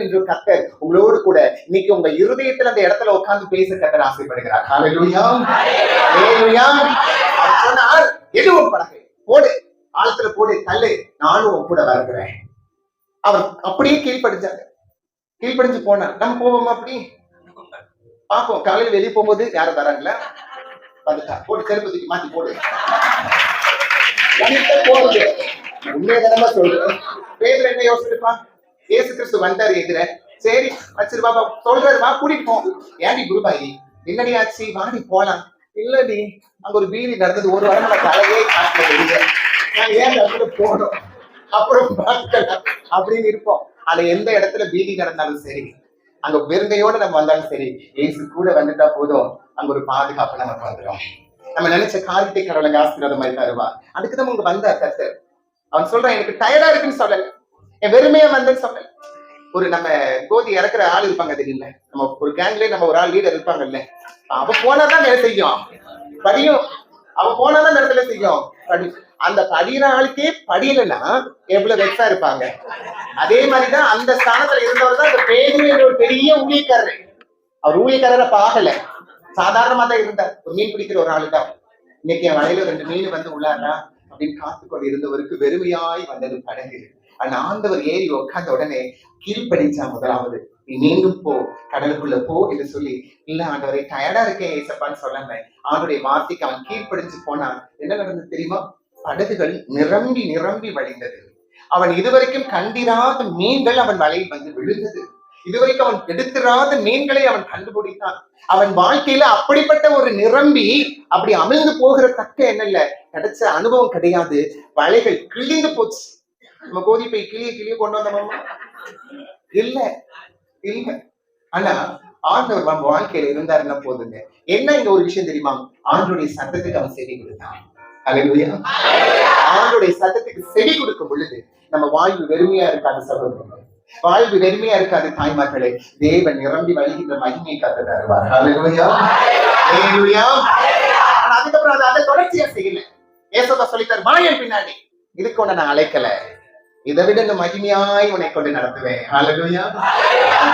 என்று கர்த்தர் உங்களோடு கூட இன்னைக்கு உங்க இருதயத்துல அந்த இடத்துல உட்கார்ந்து பேச கர்த்தர் ஆசைப்படுகிறார். ஹல்லேலூயா, ஹல்லேலூயா. சொன்னார், எதுவும் படகு போடு, ஆழத்துல போடு, தள்ளு, நானும் உன் கூட வருகிறேன். அவர் அப்படியே கீழ்ப்படிஞ்சாங்க. கீழ்ப்படிஞ்சு போனார். நம்ம போவோமா? அப்படி பாப்போம். காலையில் வெளியே போகும்போது யாரும் வராங்களா? வந்துட்டா, போட்டு செருப்பத்துக்கு மாத்தி போடு. போகுது. உண்மையதானமா சொல்றேன். பேதுரு என்ன யோசிச்சுப்பா? இயேசு கிறிஸ்து வந்தாரு எதிர. சரி வச்சிரு பாப்பா, சொல்றாரு, வா கூட்டிட்டு போ. ஏன்டி குருபாயி என்னடி ஆச்சு, வாடி போலாம். இல்லடி, அங்க ஒரு பீதி நடந்தது, ஒரு வாரம் நம்ம தலையே காட்டுல வெளியே, நான் ஏன் இடத்துல போனோம், அப்புறம் பார்க்கலாம் அப்படின்னு இருப்போம். அது எந்த இடத்துல பீதி நடந்தாலும் சரி, அங்க வெறுங்கையோட நம்ம வந்தாலும் சரி, இயேசு கூட வந்துட்டா போதும், அங்க ஒரு பாதுகாப்பு நமக்கு வந்துடும். நம்ம நினைச்ச காரியத்தை கடவுளை ஆசீர்வாதம் மாதிரி தருவா. அதுக்குதான் உங்க வந்த கர்த்தர். அவன் சொல்றான், எனக்கு டயர்டா இருக்குன்னு சொல்லல, என் வெறுமையா வந்தேன்னு சொல்லல. ஒரு நம்ம கோதி இறக்குற ஆள் இருப்பாங்க தெரியல, நம்ம ஒரு கேங்லயே நம்ம ஒரு ஆள் லீடர் இருப்பாங்கல்ல, அவ போனாதான் வேலை செய்யும், படியும். அவ போனாதான் இடத்துல செய்யும். படி, அந்த படிகிற ஆளுக்கே படியலைன்னா எவ்வளவு வெக்ஸா இருப்பாங்க. அதே மாதிரிதான் அந்த ஸ்தானத்துல இருந்தவர் தான் அந்த பேதுரு என்ற ஒரு பெரிய ஊழியக்காரர். அவர் ஊழியக்காரரை பார்க்கல, சாதாரணமா தான் இருந்தார். ஒரு மீன் பிடிக்கிற ஒரு ஆளு தான். இன்னைக்கு என் வலையில 2 மீன் வந்து உள்ளாரா அப்படின்னு காத்துக்கொண்டு இருந்தவருக்கு வெறுமையாய் வந்தது படகு. ஆனா ஆண்டவர் ஏறி உட்கார்ந்த உடனே கீழ்ப்படிச்சா. முதலாவது, நீ மீண்டும் போ, கடலுக்குள்ள போ என்று சொல்லி, இல்ல ஆண்டவரே டயர்டா இருக்கேன் ஏசப்பான்னு சொல்லாம ஆண்டவருடைய வார்த்தைக்கு அவன் கீழ்ப்படிஞ்சு போனான். என்ன நடந்தது தெரியுமா? படகுகள் நிரம்பி நிரம்பி வழிந்தது. அவன் இதுவரைக்கும் கண்டிராத மீன்கள் அவன் வலையில் வந்து விழுந்தது. இதுவரைக்கும் அவன் எடுத்திராத மீன்களை அவன் கண்டுபிடித்தான். அவன் வாழ்க்கையில அப்படிப்பட்ட ஒரு நிரம்பி அப்படி அமிழ்ந்து போகிற தக்க என்ன இல்ல, கிடைச்ச அனுபவம் கிடையாது. வலைகள் கிழிந்து போச்சு. நம்ம கோதி போய் கிளிய கொண்டு வந்தோமா? இல்ல இல்ல. ஆனா ஆண்டவர் நம்ம வாழ்க்கையில இருந்தாருன்னா போதுங்க. என்ன இங்க ஒரு விஷயம் தெரியுமா? ஆண்டவருடைய சத்தத்துக்கு அவன் செவி கொடுத்தான். ஹல்லேலூயா. ஆண்டவருடைய சத்தத்துக்கு செவி கொடுக்கும் பொழுது நம்ம வாழ்வு வெறுமையா இருக்காது சகோதரர்களே, வாழ்வு வெறுமையா இருக்காது தாய்மார்களே. தேவன் நிரம்பி வழிகின்ற மகிமை கர்த்தர் தருவார். ஹல்லேலூயா, ஹல்லேலூயா. அதுக்கப்புறம் அதை தொடர்ச்சியா செய்யல. ஏசப்பா சொல்லிட்டார், வா என் பின்னாடி. இதுக்கு உன்னை நான் அழைக்கல, இதை விட இந்த மகிமையாய் உன்னை கொண்டு நடத்துவேன். ஹல்லேலூயா.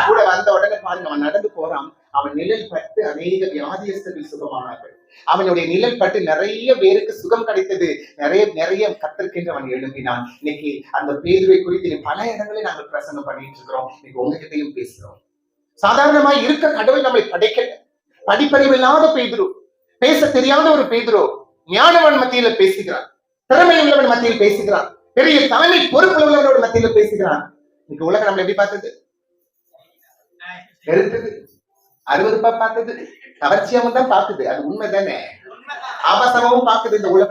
கூட வந்த உடனே பாருங்க, அவன் நடந்து போறான். அவன் நிழல் பட்டு அநேக வியாதியஸ்தர்கள் சுகமானார்கள். அவனுடைய நிழல் பட்டு நிறைய பேருக்கு சுகம் கிடைத்தது. நிறைய கர்த்தருக்கென்று அவன் எழுப்பினான். இன்னைக்கு அந்த பேதுருவை குறித்து பல இடங்களில் நாங்கள் பிரசங்கம் பண்ணிட்டு இருக்கிறோம். இன்னைக்கு உங்ககிட்டையும் பேசுறோம். சாதாரணமா இருக்க கடவுள் நம்மை படைக்கல. படிப்பறிவு இல்லாத பேதுரு, பேச தெரியாத ஒரு பேதுரு ஞானவன் மத்தியில பேசுகிறான், திறமை உள்ளவன் மத்தியில் பேசுகிறான், பெரிய தலைமை பொறுப்பு உள்ளவனோட மத்தியில பேசுகிறான். இன்னைக்கு உலகம் நம்மளை எப்படி பார்த்தது? வெறுத்தது, அருவருப்பா பார்த்தது, கவர்ச்சியாவும் தான் பார்த்தது. அது உண்மைதானே? ஆபாசமாவும் பார்க்குது இந்த உலகம்.